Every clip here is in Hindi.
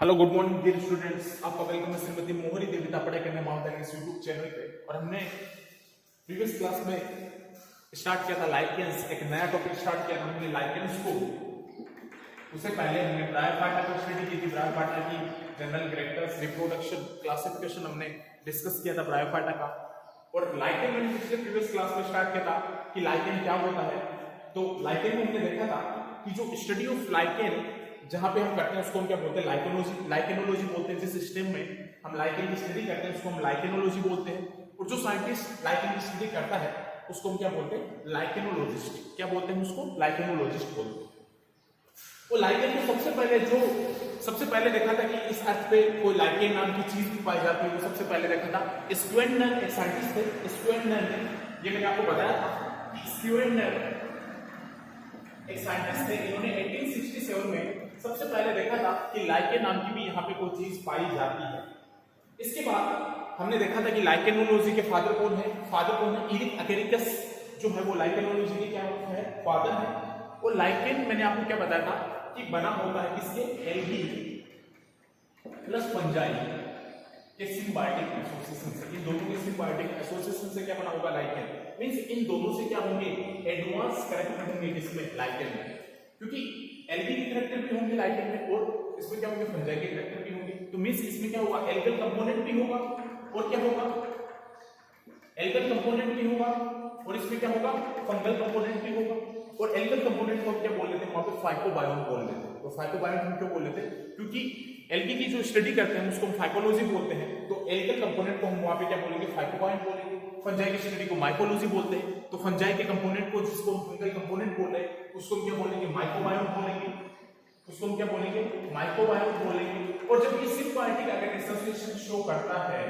Hello good morning dear students, आपका वेलकम है श्रीमती मोहरी देविता पढ़ाई करने महोदय के यूट्यूब चैनल पे। और हमने प्रीवियस क्लास में स्टार्ट किया था लाइकेंस, एक नया टॉपिक स्टार्ट किया था हमने लाइकेंस को। उससे पहले हमने ब्रायोफाइटा को स्टडी की थी, ब्रायोफाइटा की जनरल कैरेक्टर्स, रिप्रोडक्शन, क्लासिफिकेशन हमने डिस्कस किया था ब्रायोफाइटा का। और लाइकेन मैंने पिछले प्रीवियस क्लास में स्टार्ट किया था कि लाइकेन क्या होता है। तो लाइकेन में हमने देखा था कि जो स्टडी ऑफ लाइकेन जहां पे हम करते हैं उसको हम क्या बोलते हैं, लाइकेनोलॉजी। लाइकेनोलॉजी बोलते हैं जिस सिस्टम में हम लाइकेन की स्टडी करते हैं उसको हम लाइकेनोलॉजी बोलते हैं। और जो साइंटिस्ट लाइकेन की स्टडी करता है उसको हम क्या बोलते हैं, लाइकेनोलॉजिस्ट। क्या बोलते हैं उसको, लाइकेनोलॉजिस्ट बोलते हैं। वो लाइकेन को सबसे पहले देखा था कि इस अर्थ पे कोई लाइकेन नाम की चीज भी पाई जाती है, वो सबसे पहले देखा था स्क्वेनर, एक साइंटिस्ट थे स्क्वेनर ने। ये मैंने आपको बताया था कि स्क्वेनर एक साइंटिस्ट थे, इन्होंने 1867 में सबसे पहले देखा था कि लाइकेन नाम की भी यहाँ पे कोई चीज पाई जाती है। इसके बाद हमने देखा था कि लाइकेनोलॉजी के फादर कौन है, इरिक अकेरिकस जो है वो लाइकेनोलॉजी के क्या है, फादर है। और लाइकेन मैंने आपको क्या बताया था कि बना होता है किसके, एल्गी प्लस फंजाई के सिम्बायोटिक एसोसिएशन से। इन दोनों के सिम्बायोटिक एसोसिएशन से क्या बना होगा, लाइकेन। मींस इन दोनों से क्या होंगे, एडवांस कैरेक्टर होंगे किसमें, लाइकेन में। क्योंकि एल्गी के कैरेक्टर भी होंगे लाइकेन में और इसमें क्या होंगे, फंजाई के कैरेक्टर भी होंगे। तो मींस इसमें क्या होगा, एल्गल कंपोनेंट भी होगा और क्या होगा, एल्गल कंपोनेंट भी होगा और इसमें क्या होगा, फंगल कंपोनेंट भी होगा। और एल्गल कंपोनेंट को हम क्या बोल लेते हैं, वहां पे फाइकोबायोम बोल लेते हैं। तो फाइकोबायोम हम क्यों बोल लेते हैं, क्योंकि एल्गी की जो स्टडी करते हैं उसको हम फाइकोलॉजी बोलते हैं। तो एल्गल कंपोनेंट को हम वहां पे क्या बोलेंगे, फाइकोबायोम बोलेंगे। फंजाई की स्टडी को माइकोलॉजी बोलते हैं। तो फंजाई के कंपोनेंट को, जिसको हम फंगल कंपोनेंट बोल रहे हैं, उसको हम क्या बोलेंगे, माइकोबायोम बोलेंगे। उसको हम क्या बोलेंगे, माइकोबायोम बोलेंगे। और जब ये सिम्बायोटिक अगर एसोसिएशन शो करता है,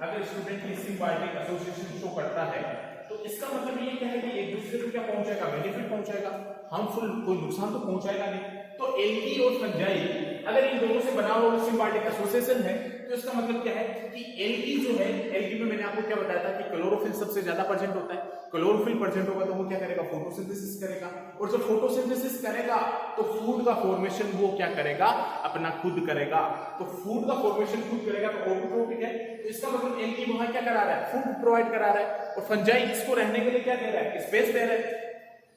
अगर स्टूडेंट की सिम्बायोटिक एसोसिएशन शो करता है तो इसका मतलब ये क्या है कि एक दूसरे को क्या पहुंचाएगा, बेनिफिट पहुंचाएगा, हार्मफुल कोई नुकसान तो पहुंचाएगा नहीं। तो एल्गी और फंजाई अगर इन दोनों से बना हुआ सिम्बायोटिक एसोसिएशन है तो इसका मतलब क्या है कि एल्गी जो है, एल्गी में मैंने आपको क्या बताया था कि क्लोरोफिल सबसे ज्यादा प्रेजेंट होता है। क्लोरोफिल प्रेजेंट होगा तो वो क्या करेगा, फोटोसिंथेसिस करेगा। और जब फोटोसिंथेसिस करेगा तो फूड का फॉर्मेशन वो क्या करेगा, अपना खुद करेगा। तो फूड का फॉर्मेशन खुद करेगा तो ऑटोट्रोपिक है। तो इसका मतलब एल्गी वहां क्या करा रहा है, फूड प्रोवाइड करा रहा है। और फंजाई इसको रहने के लिए क्या दे रहा है, स्पेस दे रहा है।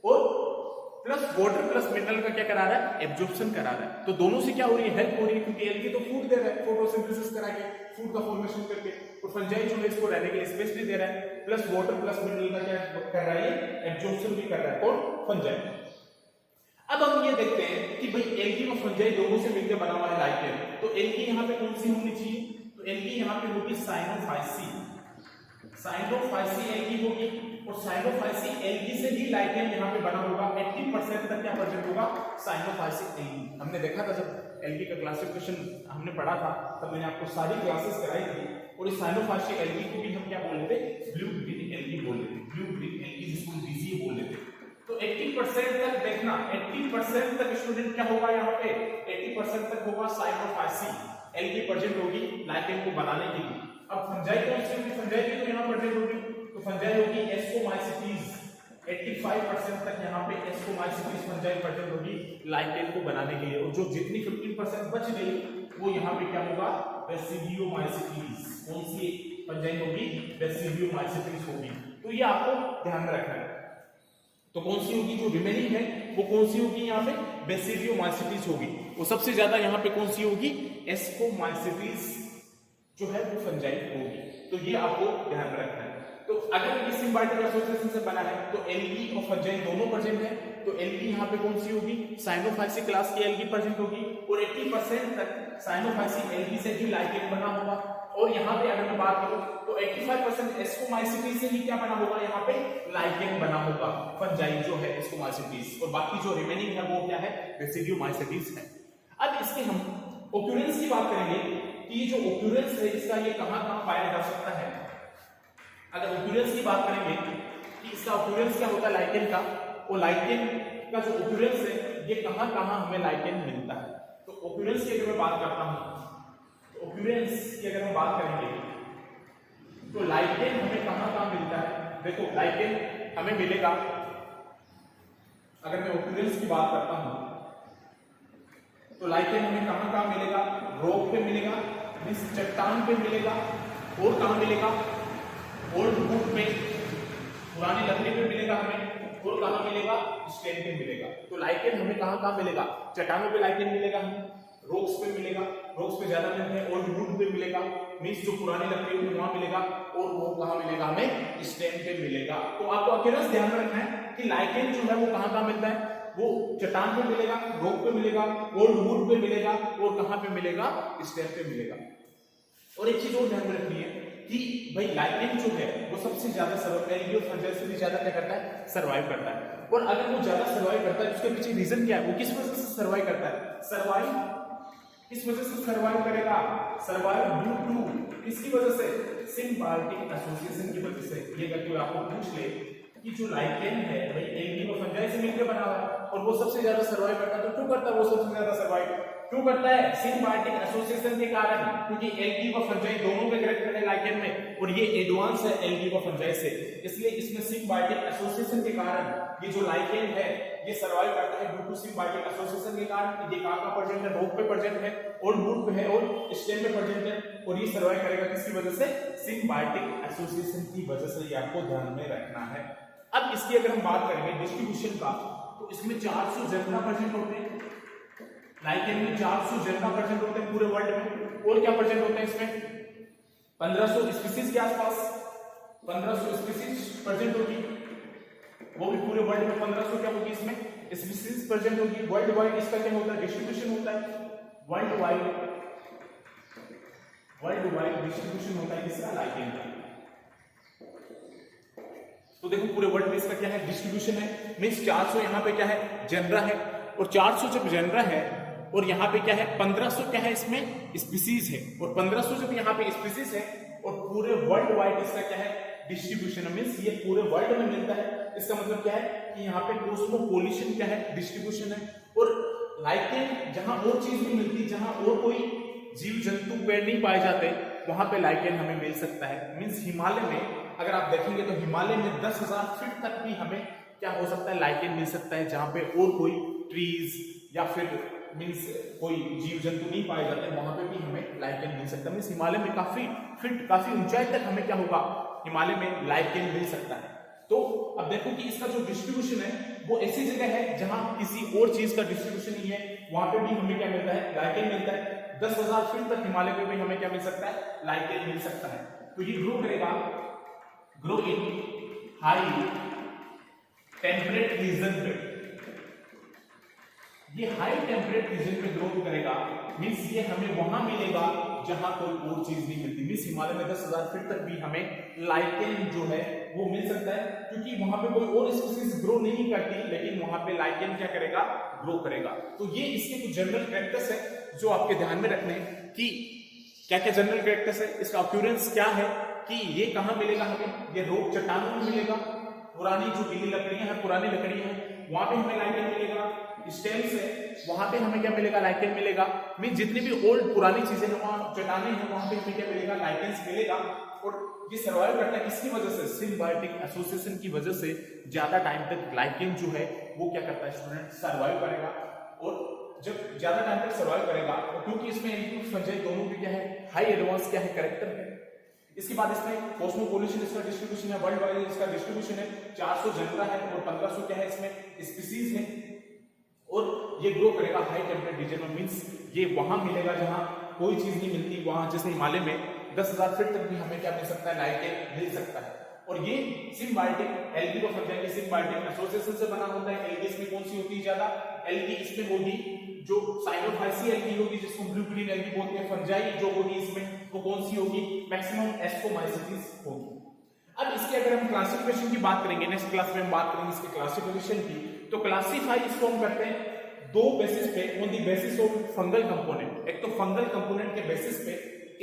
और प्लस वाटर प्लस मिनरल का क्या करा रहा है, एब्जॉर्प्शन करा रहा है। तो दोनों से क्या हो रही है, हेल्प हो रही है। क्योंकि एल्गी तो फूड दे रहा है फोटोसिंथेसिस करा के, फूड का फॉर्मेशन करके। और फंजाई जो है इसको रहने के लिए स्पेस भी दे रहा है, प्लस वाटर प्लस मिनरल का क्या कर रहा है, एब्जॉर्प्शन भी कर रहा है। कौन, फंजाई। अब हम ये देखते हैं कि भाई एल्गी और फंजाई दोनों से मिलकर बना हुआ है लाइकेन। तो एल्गी यहाँ पे कौन सी होनी चाहिए, तो एल्गी यहाँ पे होगी साइनोफाइसी। साइनोफाइसी एल्गी होगी और साइनोफाइसी एल्गी से ही लाइकेन यहाँ पे बना होगा। 80% तक क्या प्रेजेंट होगा, साइनोफाइसी एल्गी। हमने देखा था जब एल्गी का क्लासिफिकेशन हमने पढ़ा था तब मैंने आपको सारी क्लासेस कराई थी। और इस साइनोफाइसी एल्गी को भी हम क्या बोल लेते, ब्लू ग्रीन एल्गी बोल लेते, ब्लू ग्रीन एल्गी जिसको बीजीए बोल लेते। तो 80% तक देखना, 80% तक स्टूडेंट क्या होगा यहाँ पे, 80% तक होगा साइनोफाइसी एल्गी प्रेजेंट होगी लाइकेन को बनाने के लिए। अब फंजाई कौन सी होगी, फंजाई भी तो यहाँ प्रेजेंट होगी। तो फंजाई होगी एस्कोमाइसिटीज। 85% तक यहाँ पे एस्कोमाइसिटीज फंजाई प्रेजेंट होगी लाइकेन को बनाने के लिए। और जो जितनी 15% बच गई वो यहाँ पे क्या होगा, बेसिडियोमाइसिटीज। कौन सी फंजाई होगी, बेसिडियोमाइसिटीज होगी। तो ये आपको ध्यान में रखना है। तो कौन सी होगी जो रिमेनिंग है वो कौन सी होगी, यहाँ पे बेसिडियोमाइसिटीज होगी। वो सबसे ज्यादा यहाँ पे कौन सी होगी, एस्कोमाइसिटीज जो है वो फंजाई होगी। तो ये आपको ध्यान में रखना है। तो अगर ये सिम्बायोटिक एसोसिएशन से बना है तो एल्गी और फंजाई दोनों प्रेजेंट है। तो एल्गी यहाँ पे कौन सी होगी, साइनोफाइसी क्लास की एल्गी प्रेजेंट होगी। और 80% तक साइनोफाइसी एल्गी से ही लाइकेन बना होगा। और यहाँ पे अगर मैं बात करूं तो 85% एस्कोमाइसिटीज से ही क्या बना होगा, यहाँ पे लाइकेन बना होगा, फंजाई जो है एस्कोमाइसिटीज। और बाकी जो रिमेनिंग है वो क्या है, रेसिड्यूमाइसिटीज है। अब इसके हम ओक्यूरेंस की बात करेंगे कि ये जो ओक्यूरेंस है इसका ये कहां-कहां पाया जा सकता है। अगर ओक्यूरेंस की बात करेंगे कि इसका ओक्यूरेंस क्या होता है लाइकेन का, और लाइकेन का जो ओक्यूरेंस है ये कहां-कहां हमें लाइकेन मिलता है। तो ओक्यूरेंस की अगर मैं बात करता हूं, तो ओक्यूरेंस की अगर हम बात करेंगे तो लाइकेन हमें कहां-कहां मिलता है। देखो लाइकेन हमें मिलेगा, अगर मैं ओक्यूरेंस की बात करता हूं तो लाइकेन हमें कहाँ कहाँ मिलेगा? रॉक पे मिलेगा, मींस चट्टान पे मिलेगा, और कहाँ मिलेगा? ओल्ड वुड पे, पुरानी लकड़ी पे मिलेगा हमें, और कहाँ मिलेगा? स्टेम पे मिलेगा। तो लाइकेन हमें कहाँ कहाँ मिलेगा? चट्टानों पे लाइकेन मिलेगा हमें, रॉक्स पे मिलेगा, रॉक्स पे ज्यादा मिलते हैं, ओल्ड वुड पे मिलेगा, मींस जो पुरानी लकड़ी होगी वहां मिलेगा, और वो कहाँ मिलेगा? हमें स्टेम पे मिलेगा। तो आपको अकेले ध्यान रखना है कि लाइकेन जो है वो कहाँ कहाँ मिलता है? वो चट्टान पे मिलेगा, रॉक पे मिलेगा, ओल्ड वुड पे मिलेगा, और कहाँ पे मिलेगा? स्टेम पे मिलेगा। और एक चीज और ध्यान में रखनी है कि भाई लाइकेन जो है वो सबसे ज्यादा सर्वाइव फंजाई से भी ज्यादा क्या करता है? सर्वाइव करता है। और अगर वो ज्यादा सर्वाइव करता है उसके पीछे रीजन क्या है? वो किस वजह से सर्वाइव करता है? सर्वाइव किस वजह से सर्वाइव करेगा? सर्वाइव ड्यू टू किसकी वजह से? सिम्बायोटिक एसोसिएशन की वजह से। ये अगर कोई आपको पूछ ले कि जो लाइकेन है भाई एल्गी व फंजाई से मिलकर बना हुआ है और वो सबसे ज्यादा सर्वाइव करता है, तो क्यों करता है वो सबसे ज्यादा सर्वाइव? क्यों करता है? सिम्बायोटिक एसोसिएशन के कारण, क्योंकि एल्गी व फंजाई दोनों के कैरेक्टर है लाइकेन में, और ये एडवांस है एल्गी व फंजाई से, इसलिए इसमें सिम्बायोटिक एसोसिएशन के कारण ये जो लाइकेन है ये सर्वाइव करता है ड्यू टू सिम्बायोटिक एसोसिएशन के कारण। ये कहाँ प्रेजेंट है? रॉक पे प्रेजेंट है, ओल्ड वुड पे है, और स्टेम पे प्रेजेंट है, और ये सर्वाइव करेगा किसकी वजह से? सिम्बायोटिक एसोसिएशन की वजह से। ये आपको ध्यान में रखना है। अब इसकी अगर हम बात करेंगे डिस्ट्रीब्यूशन का, तो इसमें 400 जनता प्रेजेंट होते हैं, लाइकेन में 400 जनता प्रेजेंट होते हैं पूरे वर्ल्ड में, और क्या प्रेजेंट होते हैं इसमें? 1500 स्पीसीज के आसपास, 1500 स्पीसीज प्रेजेंट होगी, वो भी पूरे वर्ल्ड में 1500 क्या होगी इसमें? स्पीसीज प्रेजेंट होगी। वर्ल्ड वाइड इसका क्या होता है? डिस्ट्रीब्यूशन होता है, वर्ल्ड वाइड डिस्ट्रीब्यूशन होता है इसका लाइकेन का। तो देखो पूरे वर्ल्ड में इसका क्या है? डिस्ट्रीब्यूशन है, मींस 400 यहाँ पे क्या है? जनरा है, और 400 जब जनरा है और यहाँ पे क्या है? 1500 क्या है इसमें? स्पीसीज है, और 1500 जब यहाँ पे स्पीसीज है और पूरे वर्ल्ड वाइड इसका क्या है? डिस्ट्रीब्यूशन है, मींस ये पूरे वर्ल्ड में मिलता है। इसका मतलब क्या है कि यहाँ पे कोस्मोपोलिशन क्या है? डिस्ट्रीब्यूशन है। और लाइकेन जहां और चीज नहीं मिलती, जहां और कोई जीव जंतु पेड़ नहीं पाए जाते, वहां पे लाइकेन हमें मिल सकता है। मींस हिमालय में अगर आप देखेंगे तो हिमालय में 10,000 फीट तक भी हमें क्या हो सकता है? लाइकेन मिल सकता है, जहां पे और कोई ट्रीज या फिर मींस कोई जीव जंतु नहीं पाए जाते, वहां पे भी हमें लाइकेन मिल सकता है। मींस हिमालय में काफी ऊंचाई तक हमें क्या होगा? हिमालय में लाइकेन मिल सकता है। तो अब देखो कि इसका जो डिस्ट्रीब्यूशन है वो ऐसी जगह है जहां किसी और चीज का डिस्ट्रीब्यूशन नहीं है, वहां पे भी हमें क्या मिलता है? लाइकेन मिलता है। 10,000 फीट तक हिमालय पे भी हमें क्या मिल सकता है? लाइकेन मिल सकता है। तो ये ग्रो करेगा, grow in high temperate region पे, ये हाई टेम्परेट रीजन पे ग्रो करेगा, मींस ये हमें वहां मिलेगा जहां कोई और चीज नहीं मिलती। मींस हिमालय में 10,000 फीट तक भी हमें लाइकेन जो है वो मिल सकता है, क्योंकि वहां पे कोई और स्पीसीज ग्रो नहीं करती, लेकिन वहां पे लाइकेन क्या करेगा? ग्रो करेगा। तो ये इसके कुछ जनरल कैरेक्टर्स है जो आपके ध्यान में रखने हैं कि क्या क्या जनरल कैरेक्टर्स है, इसका अपीयरेंस क्या है, कि ये कहां मिलेगा हमें? ये रॉक चट्टानों में मिलेगा, पुरानी जो गीली लकड़ियां हैं, पुरानी लकड़ियां हैं, वहां पे हमें लाइकेन मिलेगा। स्टेम्स है, वहां पे हमें क्या मिलेगा? लाइकेन मिलेगा। मीन जितनी भी ओल्ड पुरानी चीजें हैं, वहां चट्टानें हैं, वहां पे हमें क्या मिलेगा? लाइकेन मिलेगा। और ये सर्वाइव करता है किसकी वजह से? सिम्बायोटिक एसोसिएशन की वजह से ज्यादा टाइम तक लाइकेन जो है वो क्या करता है स्टूडेंट? सर्वाइव करेगा। और जब ज्यादा टाइम तक सर्वाइव करेगा तो क्योंकि इसमें एल्गी फंजाई दोनों भी क्या है? हाई एडवांस क्या है? कैरेक्टर है। इसके बाद इसमें कोस्मोपोलिशन इसका डिस्ट्रीब्यूशन है, वर्ल्ड वाइड इसका डिस्ट्रीब्यूशन है, 400 जनरा है और 1500 क्या है इसमें? स्पीसीज है। और ये ग्रो करेगा हाई टेम्परेट रीजन में, मींस ये वहां मिलेगा जहां कोई चीज नहीं मिलती, वहां जैसे हिमालय में 10,000 फीट तक भी हमें क्या मिल सकता है? लाइकेन मिल सकता है। और ये सिम्बायोटिक एल्गी व फंजाई की सिम्बायोटिक एसोसिएशन से बना होता है। एल्गी इसमें कौन सी होती है? ज्यादा एल्गी इसमें होगी जो साइनोफाइसी एल्गी होगी, जिसको ब्लू ग्रीन एल्गी बोलते हैं। फंजाई जो होगी इसमें वो कौन सी होगी? मैक्सिमम एस्कोमाइसिटीज होगी। अब इसके अगर हम क्लासिफिकेशन की बात करेंगे, नेक्स्ट क्लास में हम बात करेंगे इसके क्लासिफिकेशन की, तो क्लासिफाई इसको हम करते हैं दो बेसिस पे, on the basis of fungal component. एक तो फंगल कंपोनेंट के बेसिस पे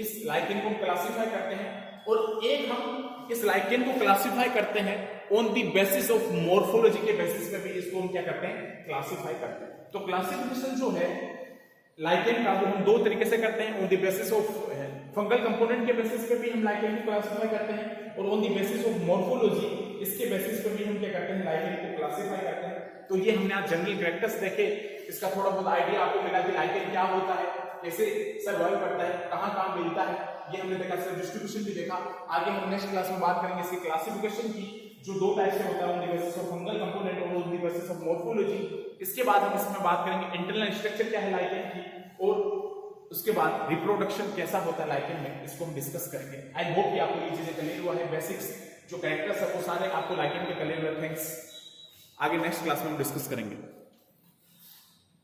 इस लाइकेन को क्लासिफाई करते हैं, और एक हम इस लाइकेन को क्लासिफाई करते हैं on the basis of morphology के बेसिस पे भी इसको हम क्या करते हैं? क्लासिफाई करते हैं। तो क्लासिफिकेशन जो है लाइकेन का वो हम दो तरीके से करते हैं, on the basis of fungal component के बेसिस पे भी हम लाइकेन को क्लासिफाई करते हैं, और on the basis of morphology इसके बेसिस पे भी हम क्या करते हैं? लाइकेन को क्लासिफाई करते हैं। तो ये हमने आज जनरल कैरेक्टर्स देखे इसका थोड़ा बहुत आइडिया आपको मिला कि लाइकेन क्या होता है, कैसे सर्वाइव करता है, कहाँ कहाँ मिलता है, ये हमने देखा। इसका डिस्ट्रीब्यूशन भी देखा। आगे हम नेक्स्ट क्लास में बात करेंगे इसकी क्लासिफिकेशन की, जो दो टाइप से होता है, on the basis of fungal component और on the basis of morphology. इसके बाद हम इसमें बात करेंगे इंटरनल स्ट्रक्चर क्या है लाइकेन की, और उसके बाद रिप्रोडक्शन कैसा होता है लाइकेन में, इसको हम डिस्कस करेंगे। आई होप कि आपको ये चीजें क्लियर हुआ है, बेसिक्स जो कैरेक्टर्स है वो सारे आपको लाइकेन के क्लियर हुए। थैंक्स। आगे नेक्स्ट क्लास में हम डिस्कस करेंगे।